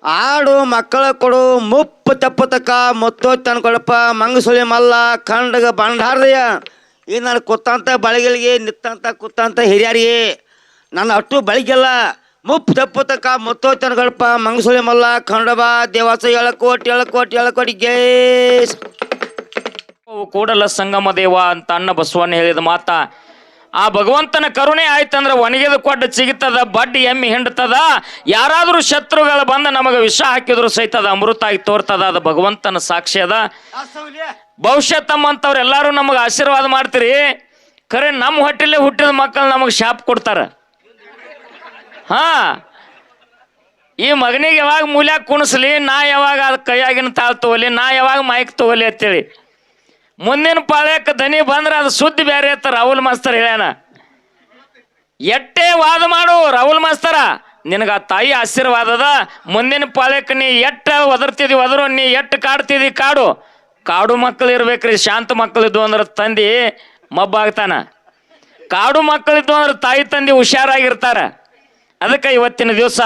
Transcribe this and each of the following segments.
ಆಡು ಮಕ್ಕಳ ಕೊಡು ಮುಪ್ಪು ತಪ್ಪತಕ್ಕ ಮುತ್ತೋ ತನ್ಕೊಳಪ್ಪ ಮಂಗಸುಳಿ ಮಲ್ಲ ಖಂಡಗ ಬಂಡಾರದಯ್ಯ ಈ ನಾನು ಕೂತಂತ ಬಳಿಗಳಿಗೆ ನಿತ್ತಂತ ಕೂತಂತ ಹಿರಿಯರಿಗೆ ನನ್ನ ಅಷ್ಟು ಬಳಿಗೆಲ್ಲ ಮುಪ್ಪು ತಪ್ಪತಕ್ಕ ಮುತ್ತೋ ತನ್ಕೊಳಪ್ಪ ಮಂಗಸುಳಿ ಮಲ್ಲ ಖಂಡಬ ದೇವಾಸ ಎಳಕೋಟಿ ಗೇಸ್ ಕೂಡಲ ಸಂಗಮ ದೇವ ಅಂತ ಅಣ್ಣ ಬಸವಣ್ಣ ಹೇಳಿದ ಮಾತ ಆ ಭಗವಂತನ ಕರುಣೆ ಆಯ್ತಂದ್ರ ಒಣಗಿದ ಕೊಡ್ಡ ಸಿಗುತ್ತದ ಬಡ್ಡಿ ಎಮ್ಮಿ ಹಿಂಡ್ತದ ಯಾರಾದ್ರೂ ಶತ್ರುಗಳು ಬಂದ ನಮಗ ವಿಷ ಹಾಕಿದ್ರು ಸಹಿತದ ಅಮೃತ ಆಗಿ ತೋರ್ತದ ಅದು ಭಗವಂತನ ಸಾಕ್ಷಿ ಅದ ಬಹುಶಃ ತಮ್ಮಂತವ್ರು ಎಲ್ಲಾರು ನಮಗ ಆಶೀರ್ವಾದ ಮಾಡ್ತೀರಿ ಖರೆ ನಮ್ಮ ಹೊಟ್ಟೆಲ್ಲೇ ಹುಟ್ಟಿದ ಮಕ್ಕಳು ನಮಗ್ ಶಾಪ್ ಕೊಡ್ತಾರ ಹಾ ಈ ಮಗನಿಗೆ ಯಾವಾಗ ಮೂಲ್ಯಾಗ ಕುಣಿಸ್ಲಿ ನಾ ಯಾವಾಗ ಅದ್ ಕೈಯಾಗಿನ ತಾಳ್ ತಗೋಲಿ ನಾ ಯಾವಾಗ ಮೈಕ್ ತಗೋಲಿ ಅಂತೇಳಿ ಮುಂದಿನ ಪಾಳ್ಯಕ್ಕೆ ದನಿ ಬಂದ್ರೆ ಅದು ಸುದ್ದಿ ಬೇರೆ ಇರ್ತಾರ ರಾಹುಲ್ ಮಾಸ್ತರ್ ಹೇಳ್ಯಾನ ಎಟ್ಟೆ ವಾದ ಮಾಡು ರಾಹುಲ್ ಮಾಸ್ತರ ನಿನಗ ಆ ತಾಯಿ ಆಶೀರ್ವಾದದ ಮುಂದಿನ ಪಾಳ್ಯಕ್ಕೆ ನೀ ಎಟ್ಟ ಒದರ್ತಿದಿ ಒದರು ನೀ ಎಟ್ಟು ಕಾಡ್ತಿದಿ ಕಾಡು ಮಕ್ಕಳು ಇರ್ಬೇಕ್ರಿ ಶಾಂತ ಮಕ್ಕಳಿದ್ದು ಅಂದ್ರೆ ತಂದಿ ಮಬ್ಬಾಗ್ತಾನ ಕಾಡು ಮಕ್ಕಳಿದ್ದು ಅಂದ್ರೆ ತಾಯಿ ತಂದಿ ಹುಷಾರಾಗಿರ್ತಾರ ಅದಕ್ಕೆ ಇವತ್ತಿನ ದಿವಸ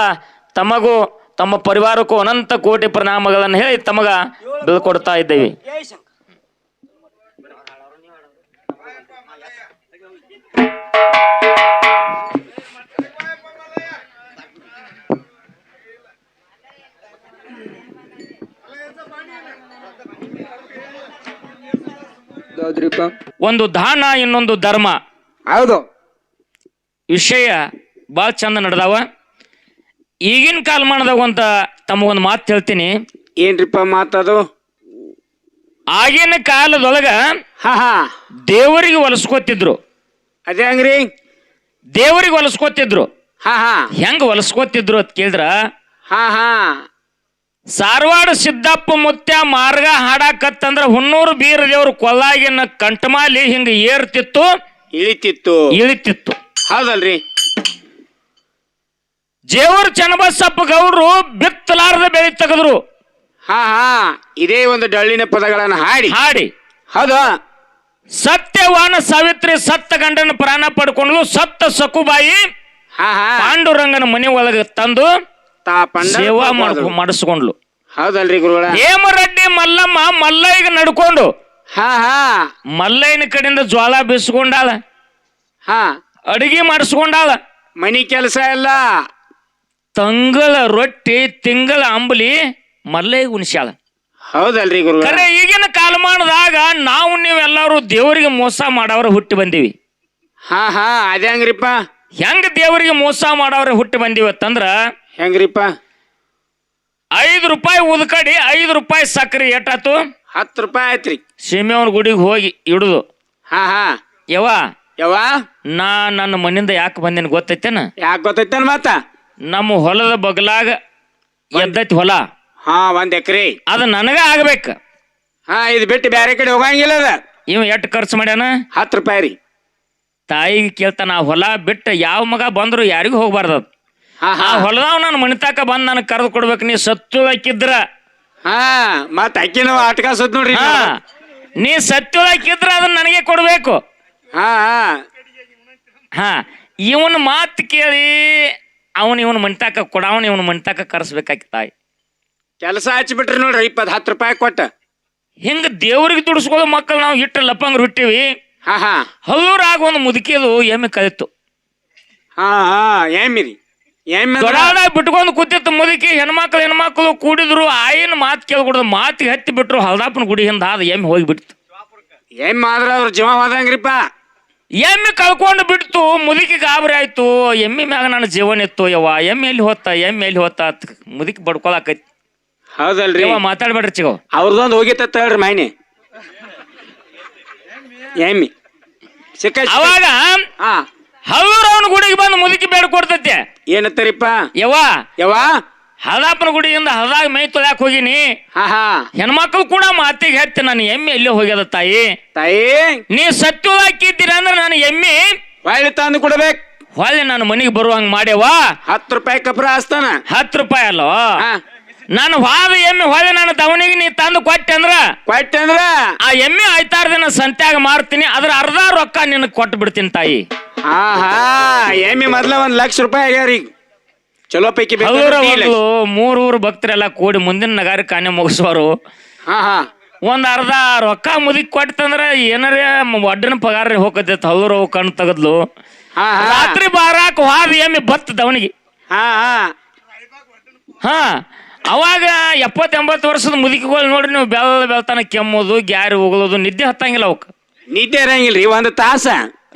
ತಮಗೂ ತಮ್ಮ ಪರಿವಾರಕ್ಕೂ ಅನಂತ ಕೋಟಿ ಪ್ರಣಾಮಗಳನ್ನು ಹೇಳಿ ತಮಗ ಬೀಳ್ಕೊಡ್ತಾ ಇದ್ದೇವೆ ಒಂದು ದಾನ ಇನ್ನೊಂದು ಧರ್ಮ ಹೌದು ವಿಷಯ ಭಾಳ ಚಂದ ನಡೆದಾವ ಈಗಿನ ಕಾಲಮಾನದಾಗ ಅಂತ ತಮಗೊಂದು ಮಾತು ಹೇಳ್ತೀನಿ ಏನ್ರಿಪ್ಪ ಮಾತದು ಆಗಿನ ಕಾಲದೊಳಗ ದೇವರಿಗೆ ಹೊಲಸ್ಕೋತಿದ್ರು ಅದೇ ಹಂಗ್ರಿ ದೇವರಿಗೆ ಹೊಲಸ್ಕೋತಿದ್ರು ಹೆಂಗ ಹೊಲಸ್ಕೋತಿದ್ರು ಅಂತ ಕೇಳಿದ್ರ ಸಾರವಾಡ ಸಿದ್ದಪ್ಪ ಮುತ್ಯ ಮಾರ್ಗ ಹಾಡಾಕತ್ತಂದ್ರ ಹುನ್ನೂರು ಬೀರ ದೇವ್ರ ಕೊಲ್ಲಾಗಿನ ಕಂಠಮಾಲಿ ಹಿಂಗ ಏರ್ತಿತ್ತು ಇಳಿತಿತ್ತು ಹೌದಲ್ರಿ ಜೇವರ್ ಚನ್ನಬಸಪ್ಪ ಗೌಡ್ರು ಬಿತ್ತಲಾರದ ಬೆಳಿ ತೆಗೆದ್ರು ಇದೇ ಒಂದು ಡಳ್ಳಿನ ಪದಗಳನ್ನು ಹಾಡಿ ಹೌದು ಸತ್ಯವಾನ ಸಾವಿತ್ರಿ ಸತ್ತ ಗಂಡನ ಪ್ರಾಣ ಪಡ್ಕೊಂಡು ಸತ್ತ ಸಕುಬಾಯಿ ಪಾಂಡುರಂಗನ ಮನೆ ಒಳಗೆ ತಂದು ಸೇವಾ ಮಾಡಿಸ್ಕೊಂಡ್ಲು ಹೌದಲ್ರಿ ಗುರುಗಳ ಹೇಮರೆಡ್ಡಿ ಮಲ್ಲಮ್ಮ ಮಲ್ಲಯ್ಯಗೆ ನಡ್ಕೊಂಡು ಮಲ್ಲಯ್ಯನ ಕಡೆಯಿಂದ ಜ್ವಾಳ ಬೀಸ್ಕೊಂಡಾಳ ಅಡಿಗೆ ಮಾಡಿಸ್ಕೊಂಡಾಳ ಮನಿ ಕೆಲಸ ಎಲ್ಲ ತಂಗಳ ರೊಟ್ಟಿ ತಿಂಗಳ ಅಂಬಲಿ ಮಲ್ಲಯ್ಯ ಉಣಿಸ್ಯಾಳ ಹೌದಲ್ರಿ ಗುರುಗಳ ಖರೆ ಈಗಿನ ಕಾಲಮಾನದಾಗ ನಾವು ನೀವೆಲ್ಲರೂ ದೇವರಿಗೆ ಮೋಸ ಮಾಡವ್ರ ಹುಟ್ಟಿ ಬಂದೀವಿ ಅದೇ ಹಂಗ್ರಿಪ್ಪ ಹೆಂಗ ದೇವರಿಗೆ ಮೋಸ ಮಾಡವ್ರ ಹುಟ್ಟಿ ಬಂದಿವತ್ತಂದ್ರ ಹೆಂಗ್ರಿಪ್ಪ 5 ರೂಪಾಯಿ ಉದ್ಕಡಿ 5 ರೂಪಾಯಿ ಸಕ್ಕರೆ ಎಷ್ಟಾತು 10 ರೂಪಾಯಿ ಆಯ್ತ್ರಿ ಸೀಮೆಯವನ ಗುಡಿಗೆ ಹೋಗಿ ಇಡುದು ಯವ್ವ ನಾ ನನ್ನ ಮನಿಂದ ಯಾಕೆ ಬಂದೇನ ಗೊತ್ತೈತೇನ ಯಾಕೆ ಗೊತ್ತೈತೇನ ಮಾತ ನಮ್ಮ ಹೊಲದ ಬಗಲಾಗ ಎದ್ದೈತಿ ಹೊಲ 1 ಎಕರೆ ಅದು ನನಗ ಆಗ್ಬೇಕ ಇದು ಬಿಟ್ಟು ಬೇರೆ ಕಡೆ ಹೋಗಂಗಿಲ್ಲ ಅದ ಇವ ಎಷ್ಟು ಖರ್ಚು ಮಾಡ್ಯಾನ 10 ರೂಪಾಯಿ ರೀ ತಾಯಿಗೆ ಕೇಳ್ತಾನ ಆ ಹೊಲ ಬಿಟ್ಟು ಯಾವ ಮಗ ಬಂದ್ರು ಯಾರಿಗೂ ಹೋಗ್ಬಾರ್ದ ಆ ಹೊಲದಾವ್ ನಾನು ಮಣಿತಾಕ ಬಂದ್ ನನಗೆ ಕರೆದು ಕೊಡ್ಬೇಕು ನೀ ಸತ್ತು ಹಾಕಿದ್ರ ಮತ್ ಅಕ್ಕಿನ ಆಟಕಾಸದ್ ನೋಡ್ರಿ ನೀ ಸತ್ತು ಹಾಕಿದ್ರ ಅದನ್ನ ನನಗೆ ಕೊಡ್ಬೇಕು ಇವನ್ ಮಾತು ಕೇಳಿ ಇವನ್ ಮಣಿತಾಕ ಕೊಡವನ್ ಇವನ್ ಮಣಿತಾಕ ಕರೆಸ್ಬೇಕಾಗಿ ತಾಯಿ ಕೆಲಸ ಹಚ್ಚಿಬಿಟ್ರಿ ನೋಡ್ರಿ 10 ರೂಪಾಯಿ ಕೊಟ್ಟ ಹಿಂಗ ದೇವ್ರಿಗೆ ದುಡಿಸ್ಕೊಳ್ಳೋ ಮಕ್ಕಳು ನಾವು ಇಟ್ಟು ಲಪ್ಪಂಗ್ರು ಹುಟ್ಟಿವಿ ಹೌರಾಗ ಒಂದು ಮುದುಕಿದು ಎಮ್ಮೆ ಕಲಿತು ಎಮ್ಮಿರಿ ದೊಡ್ಡ ಬಿಟ್ಕೊಂಡು ಕೂತಿತ್ತು ಮುದುಕಿ ಹೆಣ್ಮಕ್ಳು ಕೂಡಿದ್ರು ಆಯಿನ ಮಾತು ಕೇಳ್ಕೊಡ್ದು ಮಾತಿಗೆ ಹತ್ತಿ ಬಿಟ್ರು ಹಲ್ದಾಪನ ಗುಡಿ ಹಿಂದ ಅದ ಎಮ್ಮೆ ಹೋಗಿಬಿಡ್ತು ಎಮ್ಮೆ ಆದ್ರ ಅವ್ರ ಜೀವ ಹೋದಂಗ್ರಿಪ್ಪ ಎಮ್ಮೆ ಕಳ್ಕೊಂಡು ಬಿಡ್ತು ಮುದುಕಿ ಗಾಬರಿ ಆಯ್ತು ಎಮ್ಮೆ ಮ್ಯಾಗ ನನ್ನ ಜೀವನ ಇತ್ತು ಎಮ್ಮೆ ಎಲ್ಲಿ ಹೋತ ಮುದುಕಿ ಬಡ್ಕೊಳಕೈತಿ ಹೌದಲ್ರಿ ಮಾತಾಡ್ಬೇಡ್ರಿ ಚಿಗೋ ಅವ್ರದೊಂದು ಹೋಗಿತ್ತ ಹೇಳ್ರಿ ಮೈನಿ ಎಮ್ಮಿ ಅವಾಗ ಹಲ್ಲೂರವನ ಗುಡಿಗೆ ಬಂದು ಮುದುಕಿ ಬೇಡ ಕೊಡ್ತೈತೆ ಏನತ್ತರಿಪ್ಪ ಯವ್ವ ಹಲ್ದಾಪನ ಗುಡಿಯಿಂದ ಹಲ್ದಾಗ ಮೈ ತೊಳ್ಯಾಕ ಹೋಗಿನಿ ಹೆಣ್ಮಕ್ಳು ಕೂಡ ಮಾತಿಗೆ ಹತ್ತಿ ನಾನು ಎಮ್ಮೆ ಎಲ್ಲೇ ಹೋಗ್ಯದ ತಾಯಿ ನೀ ಸತ್ತು ಹಾಕಿದ್ದೀರ ಅಂದ್ರೆ ನಾನು ಎಮ್ಮೆ ಹೊಳ್ಳಿ ತಂದು ಕೊಡ್ಬೇಕು ಹೊಳ್ಳಿ ನಾನು ಮನೆಗೆ ಬರುವಂಗ ಮಾಡ್ಯವ 10 ರೂಪಾಯಿ ಕಪ್ರ ಹಸ್ತಾನ 10 ರೂಪಾಯಿ ಅಲ್ಲೋ ನಾನು ವಾದ ಎಮ್ಮೆ ಹೊಳ್ಳಿ ನಾನು ದವನಿಗೆ ನೀ ತಂದು ಕೊಟ್ಟೆ ಅಂದ್ರ ಆ ಎಮ್ಮೆ 5-6 ದಿನ ಸಂತ್ಯಾಗ ಮಾರ್ತೀನಿ ಅದ್ರ ಅರ್ಧ ರೊಕ್ಕ ನಿನಗೆ ಕೊಟ್ಟು ಬಿಡ್ತೀನಿ ತಾಯಿ ಎಮ್ಮೆ ಮೊದ್ಲ 1 ಲಕ್ಷ ರೂಪಾಯಿ ಆಗ್ಯಾರ ಈಗ ಚಲೋ ಪೈಕಿ ಬೇಕು ಹಲೂರ ಅಂದ್ರೆ deal. ಮೂರೂರು ಭಕ್ತರೆಲ್ಲ ಕೂಡಿ ಮುಂದಿನ ನಗಾರಿ ಕಾನೆ ಮುಗಿಸುವರು ಹಾ ಹಾ ಒಂದ್ ಅರ್ಧ ರೊಕ್ಕ ಮುದಿಕ್ ಕೊಟ್ಟಂದ್ರ ಏನಾರ ಒಡ್ಡನ ಪಗಾರ ಹೋಗತೈತಿ ಹಲೂರು ಕಣ್ ತೆಗದ್ಲು ಹಾ ಹಾ ರಾತ್ರಿ ಬಾರಾಕ್ ಹಾದ ಎಮ್ಮಿ ಬತ್ತದ ಅವನಿಗೆ ಹಾ ಹಾ ಹಾ ಅವಾಗ 70-80 ವರ್ಷದ ಮುದುಕಿಗಳು ನೋಡ್ರಿ ನೀವು ಬೆಳ್ತಾನ ಕೆಮ್ಮೋದು ಗ್ಯಾರಿ ಹೋಗೋದು ನಿದ್ದೆ ಹತ್ತಂಗಿಲ್ಲ ಅವಕ್ಕೆ ನಿದ್ದೆ ಇರಂಗಿಲ್ರಿ ಒಂದ್ ತಾಸ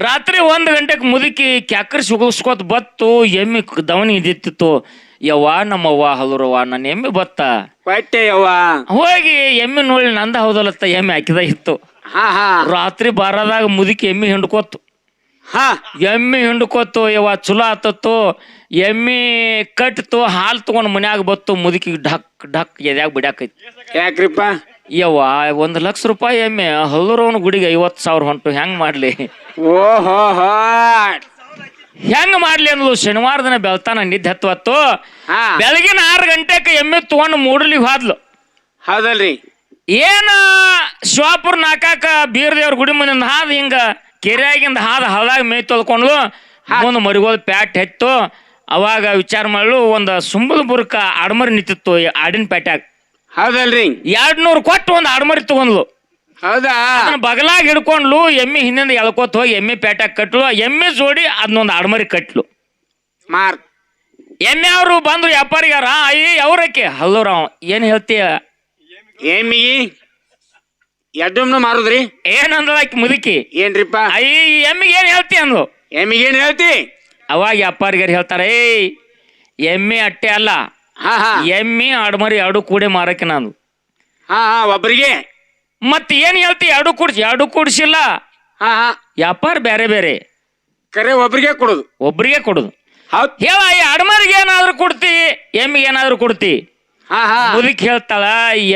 ರಾತ್ರಿ 1 ಗಂಟೆಗೆ ಮುದುಕಿ ಕ್ಯಾಕರ್ಸಿ ಉಗಿಸ್ಕೋತ ಬತ್ತು ಎಮ್ಮಿ ದವನಿಗೆ ಇದ್ದಿತ್ತು ಯವ್ವ ನಮ್ಮವ್ವ ಹಲುರವ್ವ ನನ್ನ ಎಮ್ಮೆ ಬತ್ತ ಹೊಟ್ಟೆ ಯವ್ವ ಹೋಗಿ ಎಮ್ಮೆ ನೋಡಿ ನಂದ ಹೌದಲ್ಲತ್ತ ಎಮ್ಮೆ ಹಾಕಿದ ಇತ್ತು ಹಾ ಹಾ ರಾತ್ರಿ ಬಾರದಾಗ ಮುದುಕಿ ಎಮ್ಮೆ ಹಿಂಡ್ಕೋತು ಹಾ ಎಮ್ಮೆ ಹಿಂಡ್ಕೋತು ಯವ್ವ ಚಲೋ ಆತತ್ತು ಎಮ್ಮಿ ಕಟ್ತು ಹಾಲು ತಗೊಂಡು ಮನ್ಯಾಗ ಬತ್ತು ಮುದುಕಿಗೆ ಢಕ್ ಢಕ್ ಎದ್ಯಾಗ ಬಿಡ್ಯಾಕೈತಿ ಯಾಕ್ರಿಪ್ಪ ಯವ್ವ 1 ಲಕ್ಷ ರೂಪಾಯಿ ಎಮ್ಮೆ ಹಲ್ಲುರವನ ಗುಡಿಗೆ 50,000 ಹೊಂಟು ಹೆಂಗ್ ಮಾಡ್ಲಿ ಓಹೋ ಹೋ ಹೆಂಗ್ ಮಾಡ್ಲಿ ಅನ್ನೋದು ಶನಿವಾರ ದಿನ ಬೆಳ್ತಾನ ನಿದ್ದೆ ಹತ್ತುವತ್ತು ಹಾ ಬೆಳಗಿನ 6 ಗಂಟೆಗೆ ಎಮ್ಮೆ ತಗೊಂಡು ಮೂಡಲಿಗೆ ಹೋದ್ಲು ಹೌದಲ್ರಿ ಏನ ಶಿವಾಪುರ ನಾಕಾಕ ಬೀರದೇವ್ರ ಗುಡಿ ಮುಂದಿನ ಹಾದ ಹಿಂಗ ಕೆರೆಯಾಗಿಂದ ಹಾದ ಹಳದಾಗ ಮೈ ತೊಳ್ಕೊಂಡು ಮುಂದೆ ಮರಿಗೋದು ಪ್ಯಾಟ್ ಹೆತ್ತು ಅವಾಗ ವಿಚಾರ ಮಾಡಲು ಒಂದು ಸುಂಬದ ಬುರ್ಕ ಆಡ್ಮರಿ ನಿಂತಿತ್ತು ಆಡಿನ ಪ್ಯಾಟ್ಯಾಗ ಹೌದಲ್ರಿ 200 ಕೊಟ್ಟು ಒಂದು ಆಡ್ಮರಿ ತಗೊಂಡ್ಲು ಹೌದಾ ಅದನ್ನ ಬಗಲಾಗ ಹಿಡ್ಕೊಂಡ್ಲು ಎಮ್ಮೆ ಹಿಂದಿಂದ ಎಳ್ಕೋತ ಹೋಗಿ ಎಮ್ಮೆ ಪ್ಯಾಟ್ಯಾಗ ಕಟ್ಲು ಎಮ್ಮೆ ಜೋಡಿ ಅದನ್ನೊಂದು ಆಡ್ಮರಿ ಕಟ್ಲು ಮಾರ್ ಎಮ್ಮೆ ಅವರು ಬಂದ್ರು ವ್ಯಾಪಾರಿಗಾರ ಅಯ್ಯ ಅವ್ರಕ್ಕೆ ಹಲ್ಲೋರಾವ್ ಏನ್ ಹೇಳ್ತೀಯ ಎಮ್ಮಿಗಿ ಎಡ್ಡಮ್ನ ಮಾರುದ್ರಿ ಏನಂದ ಆಕಿ ಮುದುಕಿ ಏನ್ರಿಪ್ಪ ಅಯ್ಯ ಈ ಎಮ್ಮಿಗೆ ಏನ್ ಹೇಳ್ತಿ ಅಂದ್ಲು ಎಮ್ಮಿಗೆ ಏನ್ ಹೇಳ್ತಿ ಅವಾಗ ವ್ಯಾಪಾರಿಗಾರ ಹೇಳ್ತಾರ ಏಯ್ ಎಮ್ಮೆ ಅಟ್ಟೆ ಅಲ್ಲ ಹಾ ಹಾ ಎಮ್ಮೆ ಆಡ್ಮರಿ ಎರಡು ಕೂಡೆ ಮಾರಕ್ಕೆ ನಾನು ಹಾ ಹಾ ಒಬ್ರಿಗೆ ಮತ್ ಏನ್ ಹೇಳ್ತಿ ಎರಡು ಕೂಡ್ಸಿಲ್ಲ ಹಾ ಹಾ ವ್ಯಾಪಾರ ಬೇರೆ ಬೇರೆ ಕರೆ ಒಬ್ರಿಗೆ ಕೊಡುದು ಒಬ್ರಿಗೆ ಕೊಡುದು ಹೌದ್ ಹೇಳ ಈ ಆಡ್ಮರಿಗೆ ಏನಾದ್ರು ಕೊಡ್ತಿ ಎಮ್ಮಿಗೆ ಏನಾದ್ರು ಕೊಡ್ತಿ ಹಾ ಹಾ ಮುದುಕಿ ಹೇಳ್ತಾಳ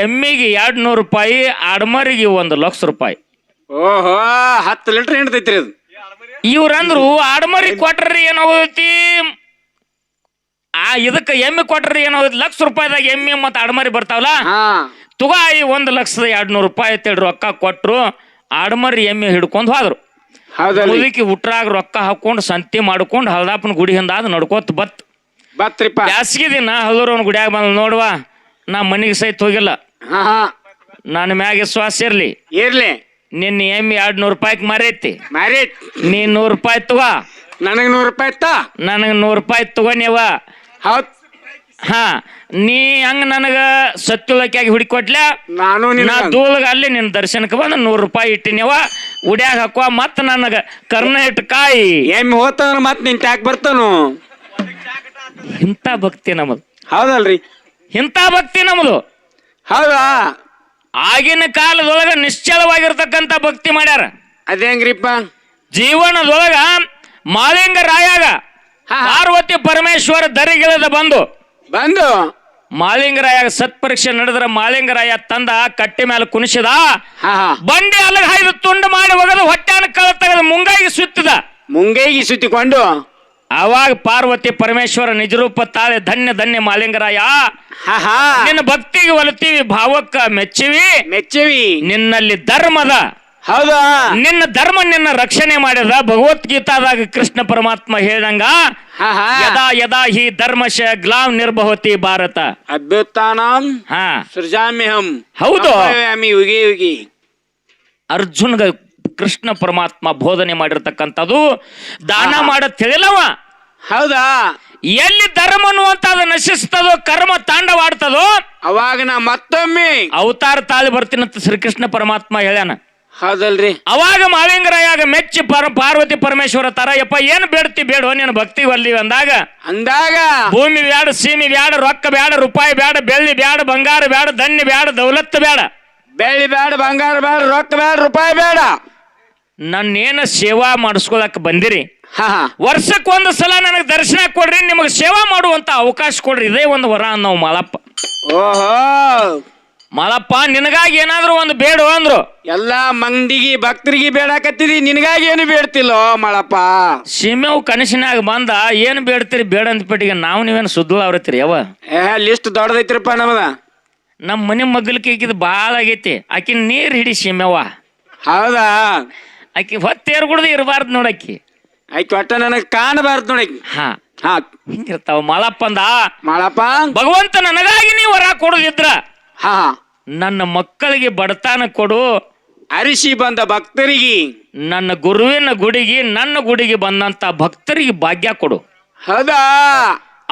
ಎಮ್ಮಿಗೆ 200 ರೂಪಾಯಿ ಆಡ್ಮರಿಗೆ 1 ಲಕ್ಷ ರೂಪಾಯಿ ಓಹೋ 10 ಲೀಟರ್ ಹಿಡ್ತೈತ್ರಿ ಅದು ಇವ್ರಂದ್ರು ಆಡ್ಮರಿ ಕೊಟ್ರಿ ಏನಾಗೋದೈತಿ ಇದಕ್ಕ ಎಮ್ಮೆ ಕೊಟ್ರಿ ಏನಾಗೋದ್ 1 ಲಕ್ಷ ರೂಪಾಯಿದಾಗ ಎಮ್ಮೆ ಮತ್ತ ಆಡ್ಮರಿ ಬರ್ತಾವಲ್ಲ ಹಾ ತುಗ 1,200,000 ರೂಪಾಯಿ ಅಂತೇಳಿ ರೊಕ್ಕ ಕೊಟ್ರು ಆಡ್ಮರಿ ಎಮ್ಮೆ ಹಿಡ್ಕೊಂಡ್ ಹೋದ್ರು ಹೌದಲ್ರಿ ಮುದುಕಿ ಉಟ್ರಾಗ ರೊಕ್ಕ ಹಾಕೊಂಡು ಸಂತಿ ಮಾಡ್ಕೊಂಡು ಹಳದಾಪನ ಗುಡಿ ಹಿಂದಾದ ನಡ್ಕೋತ ಬತ್ರಿಪ್ಪ ಬ್ಯಾಸಿಗೆ ದಿನ ಹಲೂರವನ ಗುಡಿಯಾಗ ಬಂದ್ ನೋಡುವ ನಾ ಮನಿಗೆ ಸಹಿತ ಹೋಗಿಲ್ಲ ಹಾ ಹಾ ನನ್ನ ಮ್ಯಾಗ ವಿಶ್ವಾಸ ಇರ್ಲಿ ಇರ್ಲಿ ನಿನ್ನ ಎಮ್ಮೆ 200 ರೂಪಾಯಿಗೆ ಮಾರೈತಿ ಮ್ಯಾರೇಜ್ ನೀ 100 ರೂಪಾಯಿ ತಗೋ ನನಗೆ 100 ರೂಪಾಯಿ ಇತ್ತ ನನಗೆ 100 ರೂಪಾಯಿ ತಗೋನಿವ ಹೌದ್ ಹಾ ನೀ ಹಂಗ ನನಗ ಸತ್ತುಳಕ್ಕಾಗಿ ಹುಡುಕೊಟ್ಲ ನಾನು ನಾ ನಿನ್ನ ದೂಳಗ ಅಲ್ಲಿ ನಿನ್ನ ದರ್ಶನಕ್ಕೆ ಬಂದು 100 ರೂಪಾಯಿ ಇಟ್ಟಿನಿವ ಉಡ್ಯಾಗ ಹಾಕುವ ಮತ್ತ ನನಗ ಕರ್ನ ಇಟ್ಟು ಕಾಯಿ ಎಮ್ಮೆ ಹೋತಂದ್ರ ಮತ್ ನಿನ್ ಟ್ಯಾಕ್ ಬರ್ತಾನು ಇಂಥ ಭಕ್ತಿ ನಮ್ಮದು ಹೌದಲ್ರಿ ಇಂಥ ಭಕ್ತಿ ನಮ್ಮದು ಹೌದಾ ಆಗಿನ ಕಾಲದೊಳಗ ನಿಶ್ಚಲವಾಗಿರ್ತಕ್ಕಂಥ ಭಕ್ತಿ ಮಾಡ್ಯಾರ ಅದೇಂಗ್ರಿಪ್ಪ ಜೀವನದೊಳಗ ಮಾಳಿಂಗ ರಾಯಾಗ ಹಾ. ಪಾರ್ವತಿ ಪರಮೇಶ್ವರ ದರಿಗಿಳದ ಬಂದು ಬಂದು ಮಾಳಿಂಗರಾಯ ಸತ್ಪರೀಕ್ಷೆ ನಡೆದ್ರ ಮಾಳಿಂಗರಾಯ ತಂದ ಕಟ್ಟೆ ಮೇಲೆ ಕುಣಿಸಿದ ಹಾ ಹಾ ಬಂಡೆ ಅಲ್ಲಿಗೆ ಹಾಯ್ದು ತುಂಡು ಮಾಡಿ ಒಗದು ಹೊಟ್ಟಾನ ಕಳ ತೆಗೆದು ಮುಂಗಾಯಿಗೆ ಸುತ್ತಿದ ಮುಂಗೈಗೆ ಸುತ್ತಿಕೊಂಡು ಆವಾಗ ಪಾರ್ವತಿ ಪರಮೇಶ್ವರ ನಿಜರೂಪ ತಾಳೆ ಧನ್ಯ ಧನ್ಯ ಮಾಳಿಂಗರಾಯ ಹಾ ಹಾ ನಿನ್ನ ಭಕ್ತಿಗೆ ಒಲತೀವಿ ಭಾವಕ್ಕ ಮೆಚ್ಚಿವಿ ಮೆಚ್ಚವಿ ನಿನ್ನಲ್ಲಿ ಧರ್ಮದ ಹೌದಾ ನಿನ್ನ ಧರ್ಮ ನಿನ್ನ ರಕ್ಷಣೆ ಮಾಡಿದ ಭಗವದ್ಗೀತಾದಾಗ ಕೃಷ್ಣ ಪರಮಾತ್ಮ ಹೇಳ್ದಂಗ ಹಾ ಹಾ ಯದಾ ಯದಾ ಹಿ ಧರ್ಮಶ ಗ್ಲಾವ್ ನಿರ್ಭವತಿ ಭಾರತ ಅಭ್ಯುತ್ಥಾನಂ ಹಾ ಸೃಜಾಮ್ಯಹಂ ಹೌದು ಸಂಭವಾಮಿ ಯುಗೆ ಯುಗೆ ಅರ್ಜುನ್ಗ ಕೃಷ್ಣ ಪರಮಾತ್ಮ ಬೋಧನೆ ಮಾಡಿರ್ತಕ್ಕಂಥದ್ದು ದಾನ ಮಾಡತ್ ಹೇಳಿಲ್ಲವ ಹೌದಾ ಎಲ್ಲಿ ಧರ್ಮ ಅನ್ನುವಂಥದ್ದು ನಶಿಸ್ತದೋ ಕರ್ಮ ತಾಂಡವಾಡ್ತದೋ ಅವಾಗ ನಾ ಮತ್ತೊಮ್ಮೆ ಅವತಾರ ತಾಳಿ ಬರ್ತೀನಂತ ಶ್ರೀಕೃಷ್ಣ ಪರಮಾತ್ಮ ಹೇಳ್ಯಾನ ಹೌದಲ್ರಿ ಅವಾಗ ಮಾಳಿಂಗರಾಯಾಗ ಮೆಚ್ಚಿ ಪಾರ್ವತಿ ಪರಮೇಶ್ವರ ತರ ಯಪ್ಪ ಏನ್ ಬೇಡ್ತಿ ಬೇಡ ನೀನು ಭಕ್ತಿ ಒಲ್ಲಿ ಅಂದಾಗ ಅಂದಾಗ ಭೂಮಿ ಬ್ಯಾಡ ಸೀಮಿ ಬ್ಯಾಡ ರೊಕ್ಕ ಬ್ಯಾಡ ರೂಪಾಯಿ ಬ್ಯಾಡ ಬೆಳ್ಳಿ ಬ್ಯಾಡ ಬಂಗಾರ ಬ್ಯಾಡ ಧನ್ಯ ಬ್ಯಾಡ ದೌಲತ್ ಬ್ಯಾಡ ಬೆಳ್ಳಿ ಬೇಡ ಬಂಗಾರ ಬೇಡ ರೊಕ್ಕ ಬೇಡ ರೂಪಾಯಿ ಬೇಡ ನನ್ನೇನ ಸೇವಾ ಮಾಡಿಸ್ಕೊಳಕ್ ಬಂದಿರಿ ಹಾ ಹಾ ವರ್ಷಕ್ಕೆ 1 ಸಲ ನನಗೆ ದರ್ಶನ ಕೊಡ್ರಿ ನಿಮಗೆ ಸೇವಾ ಮಾಡುವಂತ ಅವಕಾಶ ಕೊಡ್ರಿ ಇದೇ ಒಂದು ವರ ನಾವು ಮಾಳಪ್ಪ ಓಹೋ ಮಾಳಪ್ಪ ನಿನಗಾಗಿ ಏನಾದ್ರು ಒಂದು ಬೇಡು ಅಂದ್ರು ಎಲ್ಲಾ ಮಂದಿಗೆ ಭಕ್ತರಿಗೆ ಬೇಡಾಕತ್ತಿದಿ ನಿನಗಾಗಿ ಏನು ಬೇಡ್ತಿಲ್ಲೋ ಮಳಪ್ಪ ಸೀಮೆವು ಕನಸಿನಾಗ ಬಂದ ಏನು ಬೇಡ್ತೀರಿ ಬೇಡ ಅಂದ್ಬಿಟ್ಟಿಗೆ ನಾವು ನೀವೇನು ಸುದ್ದುಳ ಅವ್ರತ್ತೀರಿ ಯಾವ ಲಿಸ್ಟ್ ದೊಡ್ಡದೈತ್ರಪ್ಪ ನಮ್ಮದ ನಮ್ಮ ಮನೆ ಮಗ್ಗಲಿಕ್ಕೆ ಈಗಿದ್ ಭಾಳ ಆಗೈತಿ ಆಕಿ ನೀರು ಹಿಡಿ ಸೀಮೆವ್ವ ಹೌದಾ ಆಕಿ ಹೊತ್ತೇರ್ ಕುಡ್ದು ಇರಬಾರ್ದು ನೋಡಕ್ಕಿ ಆಯ್ತು ಒಟ್ಟ ನನಗೆ ಕಾಣಬಾರ್ದು ನೋಡಿ ಹಾ ಹಾ ಹಿಂಗಿರ್ತಾವ. ಮಾಳಪ್ಪಂದ ಮಾಡಪ್ಪ. ಭಗವಂತ ನನಗಾಗಿ ನೀ ವರ ಕೊಡುದಿದ್ರ ಹಾ ನನ್ನ ಮಕ್ಕಳಿಗೆ ಬಡತನ ಕೊಡು, ಅರಿಸಿ ಬಂದ ಭಕ್ತರಿಗೆ ನನ್ನ ಗುರುವಿನ ಗುಡಿಗೆ ನನ್ನ ಗುಡಿಗೆ ಬಂದಂತ ಭಕ್ತರಿಗೆ ಭಾಗ್ಯ ಕೊಡು. ಹೌದಾ?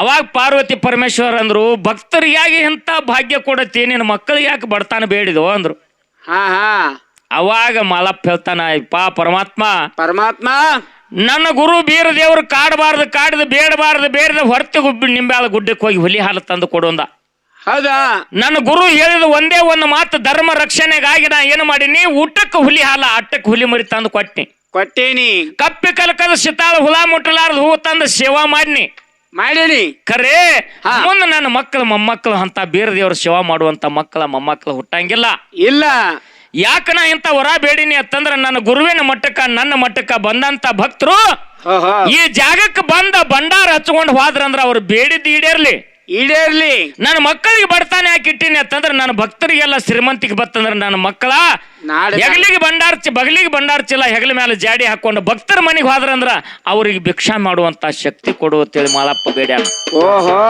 ಅವಾಗ ಪಾರ್ವತಿ ಪರಮೇಶ್ವರ್ ಅಂದ್ರು, ಭಕ್ತರಿಗಾಗಿ ಎಂತ ಭಾಗ್ಯ ಕೊಡತಿ, ನಿನ್ನ ಮಕ್ಕಳಿಗೆ ಯಾಕೆ ಬಡತನ ಬೇಡಿದೋ ಅಂದ್ರು. ಹಾ ಹಾ ಅವಾಗ ಮಾಳಪ್ಪ ಹೇಳ್ತಾನ, ಪರಮಾತ್ಮ ಪರಮಾತ್ಮ ನನ್ನ ಗುರು ಬೀರ ದೇವರು ಕಾಡಬಾರ್ದು, ಕಾಡಿದ ಬೇಡದ ಹೊರತು ನಿಂಬಾಳ ಗುಡ್ಡಕ್ಕೆ ಹೋಗಿ ಹುಲಿ ಹಾಲು ತಂದು ಕೊಡುವಂದ. ಹೌದಾ? ನನ್ನ ಗುರು ಹೇಳಿದ ಒಂದೇ ಒಂದು ಮಾತು, ಧರ್ಮ ರಕ್ಷಣೆಗಾಗಿ ನಾ ಏನು ಮಾಡೀನಿ, ಊಟಕ್ಕೆ ಹುಲಿ ಹಾಲ, ಅಟ್ಟಕ್ಕೆ ಹುಲಿ ಮರಿ ತಂದು ಕೊಟ್ಟಿನಿ. ಕೊಟ್ಟೇನಿ. ಕಪ್ಪಿ ಕಲಕದ ಸಿತಾಳ ಹುಳ ಮುಟ್ಟಲಾರ್ದು ಹೂ ತಂದು ಸೇವಾ ಮಾಡಿನಿ. ಮಾಡೀನಿ. ಖರೇ ಮುಂದೆ ನನ್ನ ಮಕ್ಕಳು ಮೊಮ್ಮಕ್ಕಳು ಅಂತ ಬೀರ ದೇವ್ರ ಸೇವಾ ಮಾಡುವಂತ ಮಕ್ಕಳ ಮೊಮ್ಮಕ್ಕಳು ಹುಟ್ಟಂಗಿಲ್ಲ. ಇಲ್ಲ. ಯಾಕ ನಾ ಇಂತ ವರ ಬೇಡಿನಿ ಅಂತಂದ್ರ ನನ್ನ ಗುರುವಿನ ಮಟ್ಟಕ್ಕ ನನ್ನ ಮಟ್ಟಕ್ಕ ಬಂದಂತ ಭಕ್ತರು ಓಹೋ ಈ ಜಾಗಕ್ಕೆ ಬಂದ ಭಂಡಾರ ಹಚ್ಕೊಂಡು ಹೋದ್ರಂದ್ರ ಅವ್ರು ಬೇಡಿದ್ದು ಈಡೇರ್ಲಿ. ಈಡೇರ್ಲಿ. ನನ್ನ ಮಕ್ಕಳಿಗೆ ಬಡತಾನೆ ಹಾಕಿಟ್ಟಿನಿ ಅಂತಂದ್ರೆ ನನ್ನ ಭಕ್ತರಿಗೆಲ್ಲ ಶ್ರೀಮಂತಿಗೆ ಬತ್ತಂದ್ರೆ ನನ್ನ ಮಕ್ಕಳ ಹೆಗಲಿಗೆ ಬಗಲಿಗೆ ಚೀಲ ಹೆಗಲ ಮೇಲೆ ಜಾಡಿ ಹಾಕೊಂಡು ಭಕ್ತರ ಮನೆಗೆ ಹೋದ್ರಂದ್ರ ಅವ್ರಿಗೆ ಭಿಕ್ಷಾ ಮಾಡುವಂತ ಶಕ್ತಿ ಕೊಡು ಅಂತೇಳಿ ಮಾಳಪ್ಪ ಬೇಡ್ಯಾನ. ಓಹೋ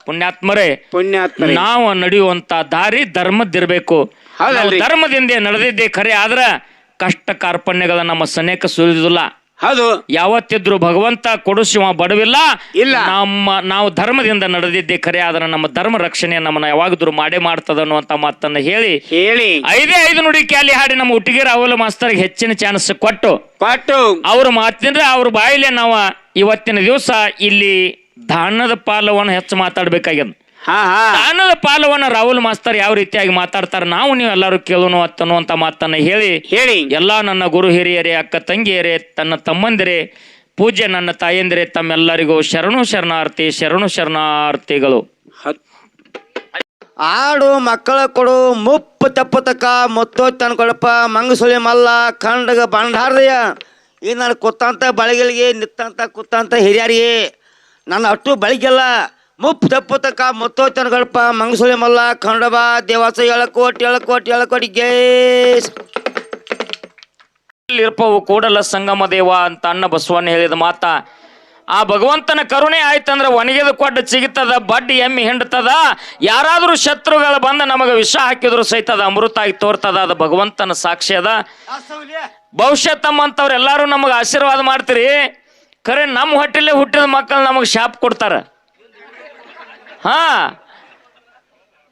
ಪುಣ್ಯಾತ್ಮರೇ, ಪುಣ್ಯಾತ್ಮರೇ, ನಾವು ನಡೆಯುವಂತ ದಾರಿ ಧರ್ಮದ್ದಿರ್ಬೇಕು. ಹೌದಲ್ರಿ? ಧರ್ಮದಿಂದ ನಡೆದಿದ್ದೆ ಖರೆ, ಆದ್ರ ಕಷ್ಟ ಕಾರ್ಪಣ್ಯಗಳ ನಮ್ಮ ಸನೇಕ ಸುಳಿದಿಲ್ಲ. ಹೌದು. ಯಾವತ್ತಿದ್ರು ಭಗವಂತ ಕೊಡಿಸುವ ಬಡವಿಲ್ಲ. ಇಲ್ಲ. ನಾವು ಧರ್ಮದಿಂದ ನಡೆದಿದ್ದೆ ಖರೆ, ಆದ್ರೆ ನಮ್ಮ ಧರ್ಮ ರಕ್ಷಣೆ ನಮ್ಮನ್ನ ಯಾವಾಗದ್ರು ಮಾಡೇ ಮಾಡ್ತದ ಅನ್ನುವಂತ ಮಾತನ್ನ ಹೇಳಿ 5 ನುಡಿ ಕ್ಯಾಲಿ ಹಾಡಿ ನಮ್ಮ ಹುಟ್ಟಿಗೆ ರಾಹುಲ್ ಮಾಸ್ತರ್ಗೆ ಹೆಚ್ಚಿನ ಚಾನ್ಸ್ ಕೊಟ್ಟು ಅವ್ರ ಮಾತಿನ ಅವ್ರ ಬಾಯಿಲೆ ನಾವು ಇವತ್ತಿನ ದಿವಸ ಇಲ್ಲಿ ದಾನದ ಪಾಲವನ್ನು ಹೆಚ್ಚು ಮಾತಾಡ್ಬೇಕಾಗ್ಯದ. ದಾನದ ಪಾಲವನ್ನ ರಾಹುಲ್ ಮಾಸ್ತರ್ ಯಾವ ರೀತಿಯಾಗಿ ಮಾತಾಡ್ತಾರ ನಾವು ನೀವು ಎಲ್ಲರೂ ಕೇಳೋಣ ಅನ್ನುವಂತ ಮಾತನ್ನ ಹೇಳಿ ಎಲ್ಲಾ ನನ್ನ ಗುರು ಹಿರಿಯರೇ, ಅಕ್ಕ ತಂಗಿಯರೇ, ತನ್ನ ತಮ್ಮಂದಿರೇ, ಪೂಜ್ಯ ನನ್ನ ತಾಯಂದಿರೇ, ತಮ್ಮೆಲ್ಲರಿಗೂ ಶರಣಾರ್ಥಿಗಳು. ಆಡು ಮಕ್ಕಳ ಕೊಡು ಮುಪ್ಪು ತಪ್ಪತಕ ಮುತ್ತೋ ತನ್ಕೊಳಪ್ಪ ಮಂಗಸುಳಿ ಮಲ್ಲ ಖಂಡಗ ಬಂಡಾರ್ದಯ್ಯ. ಈ ನಾನು ಕೂತಂತ ಬಳಗಳಿಗೆ ನಿತ್ತಂತ ಕೂತಂತ ಹಿರಿಯರಿಗೆ ನನ್ನ ಅಷ್ಟು ಬಳಿಗೆಲ್ಲ ಮುಪ್ಪು ತಪ್ಪತಕ ಮುತ್ತೋ ತನ್ಕೊಳಪ್ಪ ಮಂಗಸುಳಿ ಮಲ್ಲ ಖಂಡಬ ದೇವಾಸ ಎಳಕೋಟಿ ಗೇಸ್ ಇರ್ಪವು ಕೂಡಲ ಸಂಗಮ ದೇವ ಅಂತ ಅಣ್ಣ ಬಸವಣ್ಣ ಹೇಳಿದ ಮಾತ. ಆ ಭಗವಂತನ ಕರುಣೆ ಆಯ್ತಂದ್ರ ಒಣಗಿದ ಕೊಡ್ಡ ಚಿಗಿತದ, ಬಡ್ಡಿ ಎಮ್ಮಿ ಹಿಂಡ್ತದ. ಯಾರಾದ್ರೂ ಶತ್ರುಗಳು ಬಂದ ನಮಗ ವಿಷ ಹಾಕಿದ್ರು ಸಹಿತದ ಅಮೃತ ಆಗಿ ತೋರ್ತದ. ಅದು ಭಗವಂತನ ಸಾಕ್ಷಿ ಅದ. ಬಹುಶಃ ತಮ್ಮಂತವ್ರು ಎಲ್ಲಾರು ನಮಗ ಆಶೀರ್ವಾದ ಮಾಡ್ತೀರಿ, ಖರೆ ನಮ್ಮ ಹೊಟ್ಟೆಲೆ ಹುಟ್ಟಿದ ಮಕ್ಕಳು ನಮಗ್ ಶಾಪ್ ಕೊಡ್ತಾರ.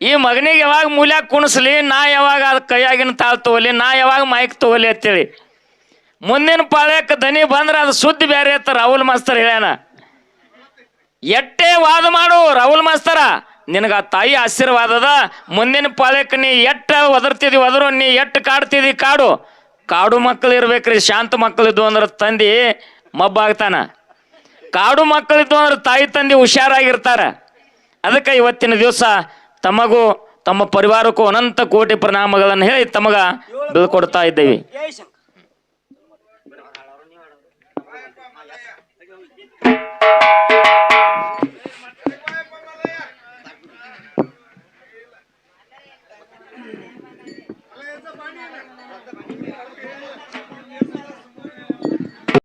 ಈ ಮಗನಿಗೆ ಯಾವಾಗ ಮೂಲ್ಯಾಗ ಕುಣಿಸ್ಲಿ, ನಾ ಯಾವಾಗ ಅದ್ ಕೈಯಾಗಿನ ತಾಳ್ ತಗೋಲಿ, ನಾ ಯಾವಾಗ ಮೈಕ್ ತಗೋಲಿ ಅಂತೇಳಿ ಮುಂದಿನ ಪಾಳ್ಯಕ್ಕೆ ದನಿ ಬಂದ್ರೆ ಅದು ಸುದ್ದಿ ಬೇರೆ ಅಂತ ರಾಹುಲ್ ಮಾಸ್ತರ್ ಹೇಳ್ಯಾನ. ಎಟ್ಟೆ ವಾದ ಮಾಡು ರಾಹುಲ್ ಮಾಸ್ತರ, ನಿನಗ ಆ ತಾಯಿ ಆಶೀರ್ವಾದದ. ಮುಂದಿನ ಪಾಳ್ಯಕ್ಕೆ ನೀ ಎಟ್ಟ ಒದರ್ತಿದಿ ಒದರು, ನೀ ಎಟ್ಟು ಕಾಡ್ತಿದಿ ಕಾಡು ಮಕ್ಕಳು ಇರ್ಬೇಕ್ರಿ. ಶಾಂತ ಮಕ್ಕಳಿದ್ದು ಅಂದ್ರೆ ತಂದಿ ಮಬ್ಬಾಗ್ತಾನ, ಕಾಡು ಮಕ್ಕಳಿದ್ದು ಅಂದ್ರೆ ತಾಯಿ ತಂದಿ ಹುಷಾರಾಗಿರ್ತಾರ. ಅದಕ್ಕೆ ಇವತ್ತಿನ ದಿವಸ ತಮಗೂ ತಮ್ಮ ಪರಿವಾರಕ್ಕೂ ಅನಂತ ಕೋಟಿ ಪ್ರಣಾಮಗಳನ್ನು ಹೇಳಿ ತಮಗ ಬೀಳ್ಕೊಡ್ತಾ ಇದ್ದೇವೆ.